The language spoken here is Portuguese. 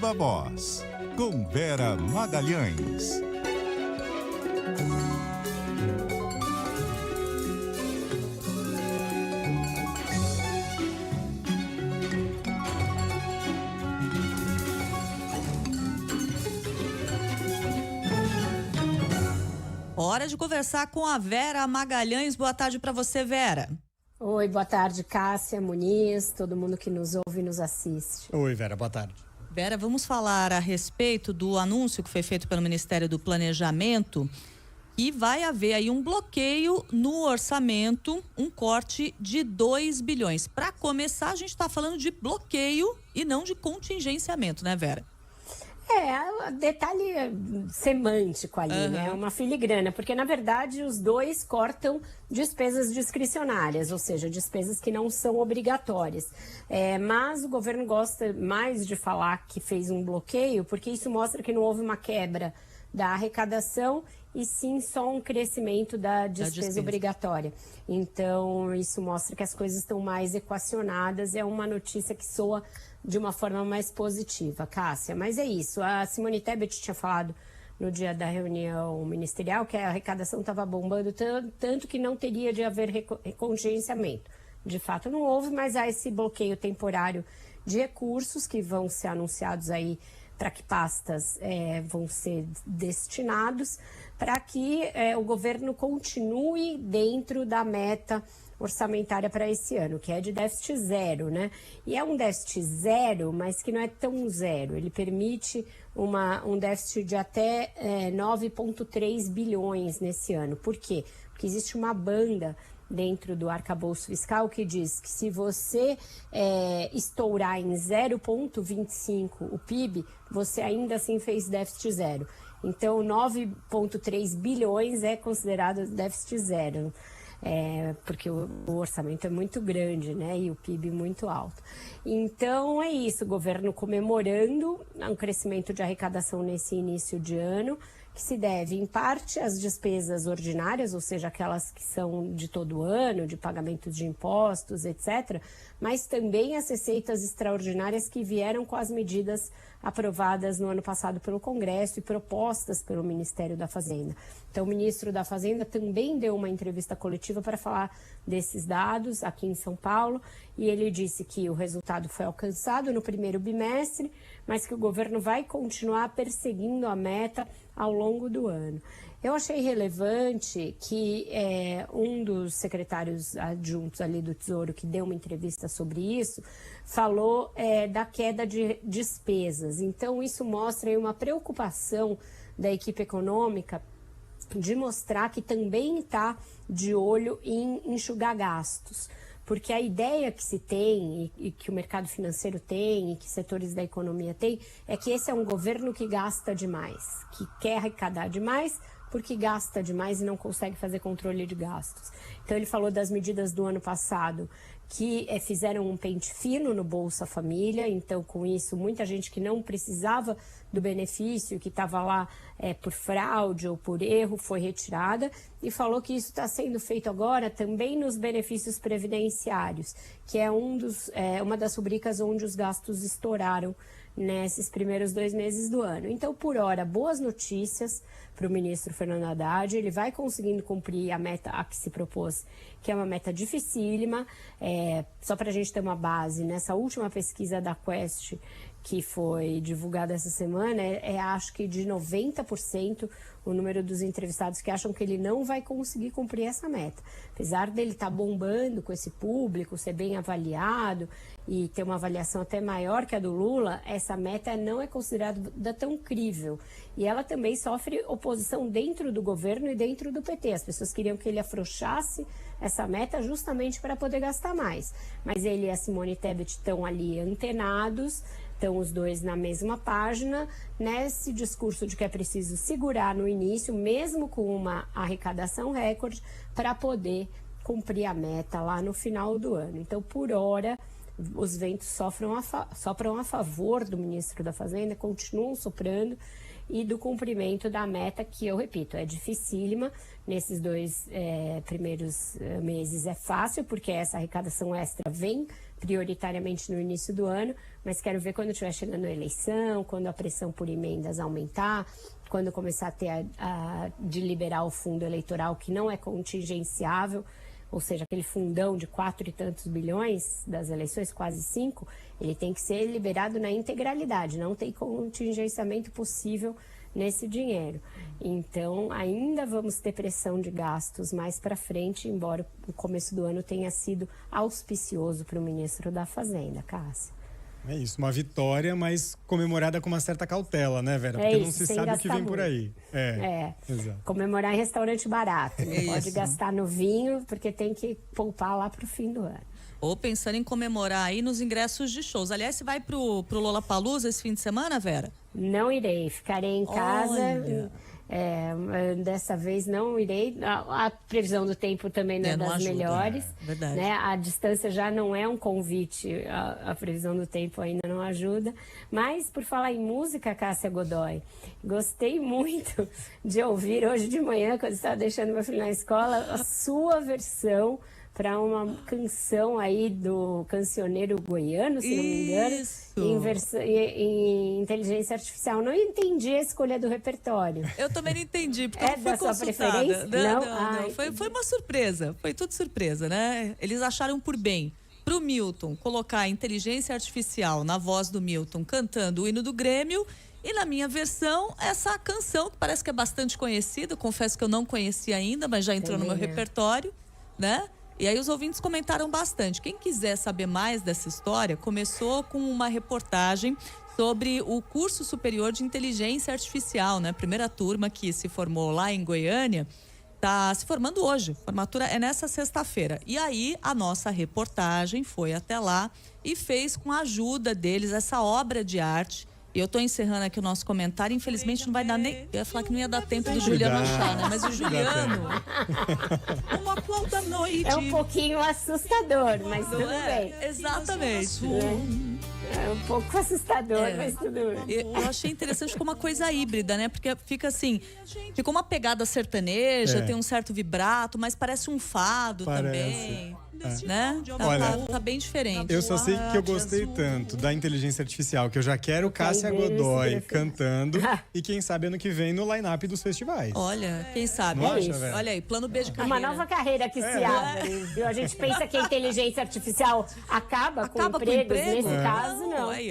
Viva Voz, com Vera Magalhães. Hora de conversar com a Vera Magalhães. Boa tarde para você, Vera. Oi, boa tarde, Cássia, Muniz, todo mundo que nos ouve e nos assiste. Oi, Vera, boa tarde. Vera, vamos falar a respeito do anúncio que foi feito pelo Ministério do Planejamento e vai haver aí um bloqueio no orçamento, um corte de 2 bilhões. Para começar, a gente está falando de bloqueio e não de contingenciamento, né, Vera? Detalhe semântico ali, né? Uma filigrana, porque na verdade os dois cortam despesas discricionárias, ou seja, despesas que não são obrigatórias. Mas o governo gosta mais de falar que fez um bloqueio, porque isso mostra que não houve uma quebra da arrecadação e sim só um crescimento da despesa obrigatória. Então, isso mostra que as coisas estão mais equacionadas, é uma notícia que soa de uma forma mais positiva, Cássia. Mas é isso, a Simone Tebet tinha falado no dia da reunião ministerial que a arrecadação estava bombando tanto que não teria de haver contingenciamento. De fato não houve, mas há esse bloqueio temporário de recursos que vão ser anunciados aí para que pastas vão ser destinados, para que o governo continue dentro da meta orçamentária para esse ano, que é de déficit zero, né? E é um déficit zero, mas que não é tão zero. Ele permite um déficit de até 9,3 bilhões nesse ano. Por quê? Porque existe uma banda dentro do arcabouço fiscal que diz que se você estourar em 0,25 o PIB, você ainda assim fez déficit zero. Então, 9,3 bilhões é considerado déficit zero. Porque o orçamento é muito grande, né, e o PIB muito alto. Então é isso, o governo comemorando um crescimento de arrecadação nesse início de ano, que se deve em parte às despesas ordinárias, ou seja, aquelas que são de todo ano, de pagamento de impostos, etc., mas também as receitas extraordinárias que vieram com as medidas aprovadas no ano passado pelo Congresso e propostas pelo Ministério da Fazenda. Então, o ministro da Fazenda também deu uma entrevista coletiva para falar desses dados aqui em São Paulo, e ele disse que o resultado foi alcançado no primeiro bimestre, mas que o governo vai continuar perseguindo a meta ao longo do ano. Eu achei relevante que um dos secretários adjuntos ali do Tesouro, que deu uma entrevista sobre isso, falou da queda de despesas. Então, isso mostra aí uma preocupação da equipe econômica de mostrar que também está de olho em enxugar gastos. Porque a ideia que se tem e que o mercado financeiro tem e que setores da economia têm é que esse é um governo que gasta demais, que quer arrecadar demais porque gasta demais e não consegue fazer controle de gastos. Então ele falou das medidas do ano passado que fizeram um pente fino no Bolsa Família, então com isso muita gente que não precisava do benefício, que estava lá por fraude ou por erro, foi retirada, e falou que isso está sendo feito agora também nos benefícios previdenciários, que é uma das rubricas onde os gastos estouraram nesses primeiros 2 meses do ano. Então, por hora, boas notícias para o ministro Fernando Haddad. Ele vai conseguindo cumprir a meta a que se propôs, que é uma meta dificílima. Só para a gente ter uma base, nessa última pesquisa da Quest, que foi divulgada essa semana, acho que de 90% o número dos entrevistados que acham que ele não vai conseguir cumprir essa meta. Apesar dele estar bombando com esse público, ser bem avaliado e ter uma avaliação até maior que a do Lula, essa meta não é considerada tão crível. E ela também sofre oposição dentro do governo e dentro do PT. As pessoas queriam que ele afrouxasse essa meta justamente para poder gastar mais. Mas ele e a Simone Tebet estão ali antenados, estão os dois na mesma página, nesse discurso de que é preciso segurar no início, mesmo com uma arrecadação recorde, para poder cumprir a meta lá no final do ano. Então, por hora, os ventos sopram a favor do ministro da Fazenda, continuam soprando, e do cumprimento da meta, que eu repito, é dificílima. Nesses 2 primeiros meses é fácil, porque essa arrecadação extra vem prioritariamente no início do ano, mas quero ver quando estiver chegando a eleição, quando a pressão por emendas aumentar, quando começar a ter de liberar o fundo eleitoral que não é contingenciável, ou seja, aquele fundão de 4 e tantos bilhões das eleições, quase 5, ele tem que ser liberado na integralidade, não tem contingenciamento possível nesse dinheiro. Então, ainda vamos ter pressão de gastos mais para frente, embora o começo do ano tenha sido auspicioso para o ministro da Fazenda, Cássio. É isso, uma vitória, mas comemorada com uma certa cautela, né, Vera? Porque não se sabe o que vem por aí. Exato. Comemorar em restaurante barato, não pode gastar no vinho, porque tem que poupar lá para o fim do ano. Ou pensando em comemorar aí nos ingressos de shows. Aliás, você vai pro Lollapalooza esse fim de semana, Vera? Não irei, ficarei em casa. Olha. Dessa vez não irei. A previsão do tempo também não é das ajuda, melhores. Verdade. Né? A distância já não é um convite, a previsão do tempo ainda não ajuda. Mas, por falar em música, Cássia Godoy, gostei muito de ouvir hoje de manhã, quando estava deixando meu filho na escola, a sua versão para uma canção aí do cancioneiro goiano, se não me engano, em inteligência artificial. Não entendi a escolha do repertório. Eu também não entendi, porque é eu fui da sua consultada. preferência? Não. Foi uma surpresa, foi tudo surpresa, né? Eles acharam por bem pro Milton colocar a inteligência artificial na voz do Milton cantando o hino do Grêmio. E na minha versão, essa canção, que parece que é bastante conhecida, confesso que eu não conhecia ainda, mas já entrou no meu repertório, né? E aí os ouvintes comentaram bastante. Quem quiser saber mais dessa história, começou com uma reportagem sobre o curso superior de inteligência artificial, né? Primeira turma que se formou lá em Goiânia, está se formando hoje. Formatura é nessa sexta-feira. E aí a nossa reportagem foi até lá e fez com a ajuda deles essa obra de arte. E eu tô encerrando aqui o nosso comentário. Infelizmente não vai dar nem... Eu ia falar que não ia dar tempo do Juliano achar, né? Mas o Juliano... É um pouquinho assustador, mas tudo bem. Exatamente. É um pouco assustador, mas tudo bem. Eu achei interessante como uma coisa híbrida, né? Porque fica assim... Ficou uma pegada sertaneja, tem um certo vibrato, mas parece um fado também. Né? Tá bem diferente. Eu só sei que eu gostei tanto da inteligência artificial que eu já quero Cássia Godoy cantando e quem sabe ano que vem no line-up dos festivais. Olha, quem sabe. Não acha, velho? Olha aí, plano B de carreira. Uma nova carreira que se abre. Viu? A gente pensa que a inteligência artificial acaba com empregos, nesse caso não. Aí, ó.